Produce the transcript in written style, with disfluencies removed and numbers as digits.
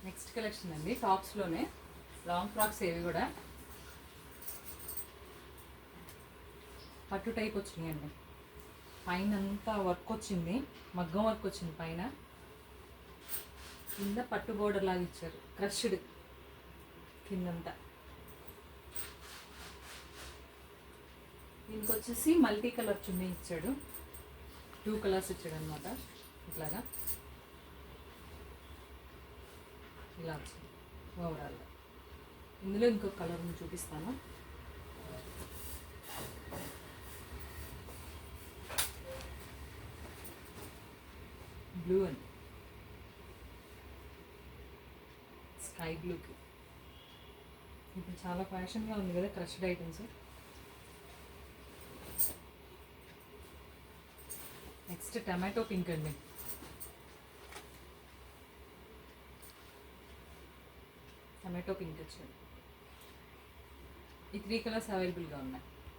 Next collection అండి, టాప్స్లోనే long frocks ఏవి కూడా పట్టు టైప్ వచ్చినాయండి. పైన అంతా వర్క్ వచ్చింది, మగ్గం వర్క్ వచ్చింది పైన, కింద పట్టు బోర్డర్ లాగా ఇచ్చారు, క్రష్డ్ కిందంతా. దీనికి వచ్చేసి మల్టీ కలర్ చున్నీ ఇచ్చాడు, 2 కలర్స్ ఇచ్చాడు అనమాట. ఇట్లాగా ఇలా వచ్చింది ఓవరాల్గా. ఇందులో ఇంకొక కలర్ చూపిస్తాను. బ్లూ అని, స్కై బ్లూకి. ఇప్పుడు చాలా ఫ్యాషన్గా ఉంది కదా crushed items. Next tomato pink అండి. టమాటో పింక్ వచ్చాడు. ఈ 3 కలర్స్ అవైలబుల్గా ఉన్నాయి.